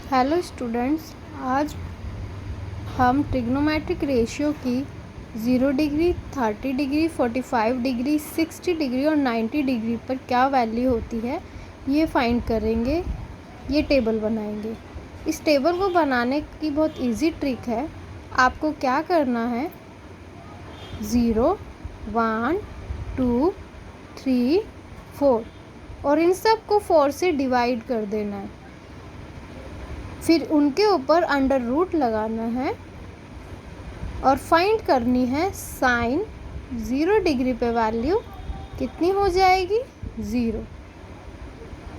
Hello students, आज हम trigonometric ratio की 0 डिग्री, 30 डिग्री, 45 डिग्री, 60 डिग्री और 90 डिग्री पर क्या वैल्यू होती है ये फाइंड करेंगे। ये टेबल बनाएंगे। इस टेबल को बनाने की बहुत इजी ट्रिक है। आपको क्या करना है, 0, 1, 2, 3, 4 और इन सब को 4 से डिवाइड कर देना है। फिर उनके ऊपर अंडर रूट लगाना है और फाइंड करनी है साइन 0 डिग्री पे वैल्यू कितनी हो जाएगी, 0।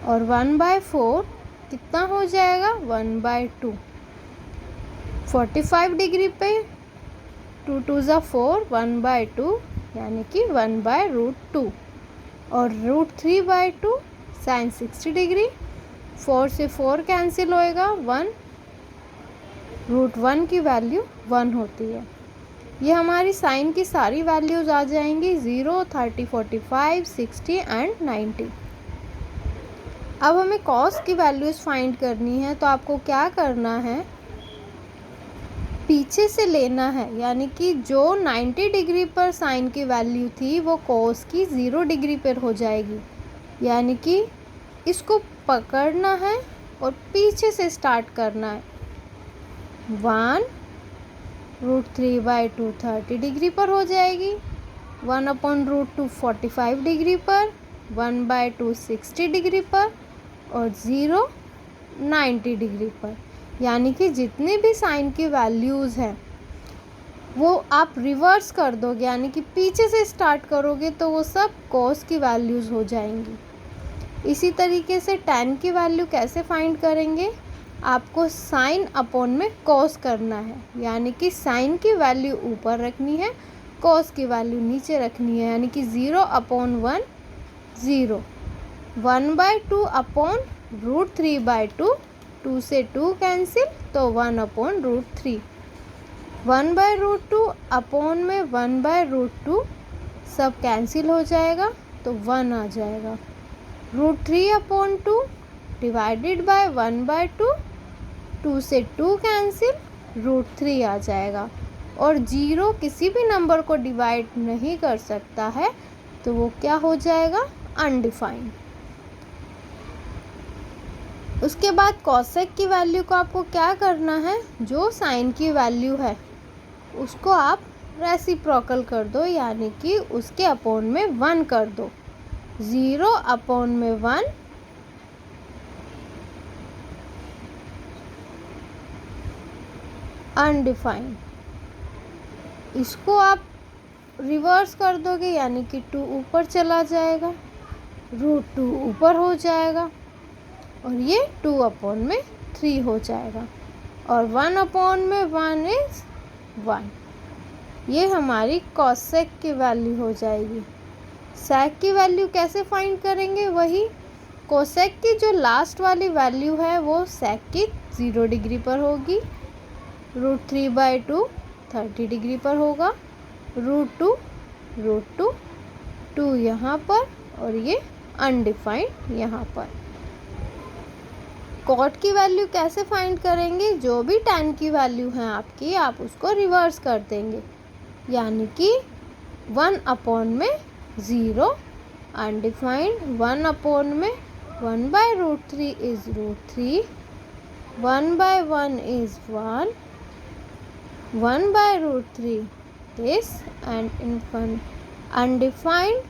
और 1/4 कितना हो जाएगा, 1/2। 45 डिग्री पे 2 2 ज़ा 4, 1/2 यानी कि 1/√2। और √3/2 साइन 60 डिग्री, 4 से 4 कैंसिल होएगा, 1, √1 की वैल्यू 1 होती है। ये हमारी साइन की सारी वैल्यूज़ आ जाएंगी, 0, 30, 45, 60 एंड 90। अब हमें कॉस की वैल्यूज़ फाइंड करनी है, तो आपको क्या करना है, पीछे से लेना है, यानी कि जो 90 डिग्री पर साइन की वैल्यू थी वो कॉस की 0 डिग्री पर हो जाएगी। यानी कि इसको पकड़ना है और पीछे से स्टार्ट करना है। 1 √3/2 30 डिग्री पर हो जाएगी, 1/√2 45 डिग्री पर, 1/2 60 डिग्री पर और 0 90 डिग्री पर। यानी कि जितने भी साइन की वैल्यूज़ हैं वो आप रिवर्स कर दोगे, यानी कि पीछे से स्टार्ट करोगे तो वो सब कॉस की वैल्यूज़ हो जाएंगी। इसी तरीके से tan की वैल्यू कैसे फाइंड करेंगे, आपको साइन अपॉन में कॉस करना है, यानी कि साइन की वैल्यू ऊपर रखनी है, कॉस की वैल्यू नीचे रखनी है। यानी कि 0/1 0, 1/2 अपॉन √3/2, 2 से 2 कैंसिल तो 1/√3, 1/√2 अपॉन में 1/√2 सब कैंसिल हो जाएगा तो 1 आ जाएगा। √3/2 डिवाइडेड बाय 1/2, 2 से 2 कैंसिल, √3 आ जाएगा। और 0 किसी भी नंबर को डिवाइड नहीं कर सकता है तो वो क्या हो जाएगा, अनडिफाइंड। उसके बाद कॉसेक की वैल्यू को आपको क्या करना है, जो साइन की वैल्यू है उसको आप रेसिप्रोकल कर दो, यानी कि उसके अपॉन में 1 कर दो। 0/1 अनडिफाइंड। इसको आप रिवर्स कर दोगे, यानी कि 2 ऊपर चला जाएगा, √2 ऊपर हो जाएगा और ये 2/3 हो जाएगा और 1/1 इज 1। ये हमारी कॉसेक की वैल्यू हो जाएगी। सेक की वैल्यू कैसे फाइंड करेंगे, वही कोसेक की जो लास्ट वाली वैल्यू है वो सेक की 0 डिग्री पर होगी, √3/2 30 डिग्री पर होगा, √2 2 यहाँ पर और ये अनडिफाइंड यहाँ पर। कॉट की वैल्यू कैसे फाइंड करेंगे, जो भी tan की वैल्यू है आपकी, आप उसको रिवर्स कर देंगे, यानी कि 1/0 अनडिफाइंड, 1/में 1/√3 is √3, 1/1 is 1, 1/√3 this and undefined,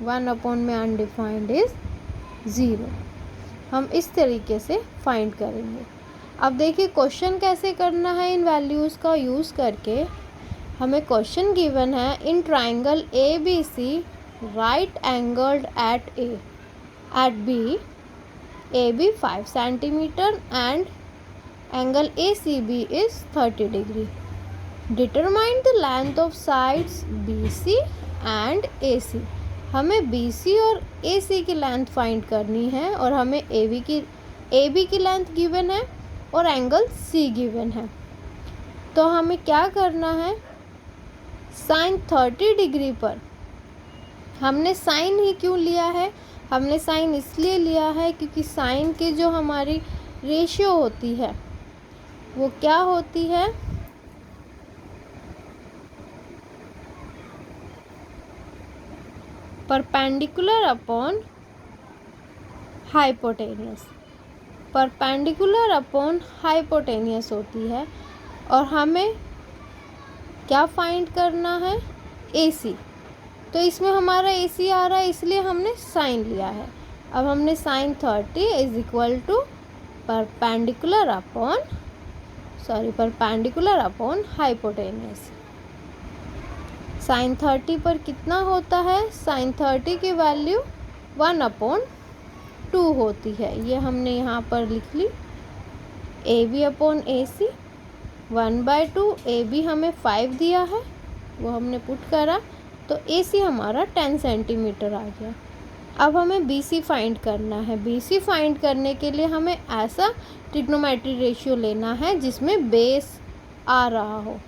1/में undefined is 0। हम इस तरीके से फाइंड करेंगे। अब देखिए क्वेश्चन कैसे करना है, इन वैल्यूज़ का यूज़ करके हमें क्वेश्चन गिवन है, in triangle ABC right angled at B, AB 5 centimetre and angle ACB is 30 degree. Determine the length of sides BC and AC। हमें BC और AC की लेंथ फाइंड करनी है और हमें AB की लेंथ गिवन है और एंगल C गिवन है। तो हमें क्या करना है, साइन 30 डिग्री पर हमने साइन ही क्यों लिया है, हमने साइन इसलिए लिया है क्योंकि साइन के जो हमारी रेशियो होती है वो क्या होती है? Perpendicular upon hypotenuse. Perpendicular upon hypotenuse होती है और हमें क्या फाइंड करना है? AC। तो इसमें हमारा AC आ रहा है इसलिए हमने साइन लिया है। अब हमने sine 30 is equal to perpendicular upon hypotenuse. Sine 30 पर कितना होता है? साइन 30 की वैल्यू 1/2 होती है। ये हमने यहाँ पर लिख ली। AB upon AC 1/2। AB हमें 5 दिया है वो हमने पुट करा तो AC हमारा 10 सेंटीमीटर आ गया। अब हमें BC फाइंड करना है। BC फाइंड करने के लिए हमें ऐसा ट्रिग्नोमेट्री रेशियो लेना है जिसमें बेस आ रहा हो।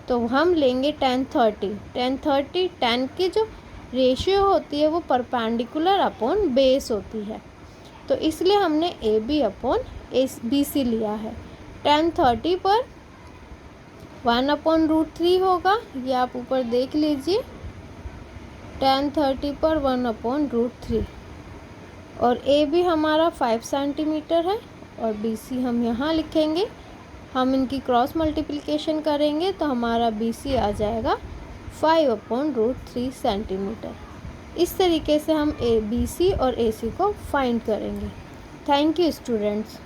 तो हम लेंगे 10 की जो रेशियो होती है वो परपेंडिकुलर अपॉन बेस होती है। तो इसलिए हमने AB अपॉन BC लिया है। 10 पर 1/√3 होगा। ये आप ऊपर देख लीजिए। 10 पर 1/√3 और AB हमारा 5 सेंटीमीटर है और BC हम यहाँ लिखेंगे। हम इनकी क्रॉस मल्टीप्लिकेशन करेंगे तो हमारा BC आ जाएगा 5/√3 सेंटीमीटर। इस तरीके से हम BC और AC को फाइंड करेंगे। Thank you students.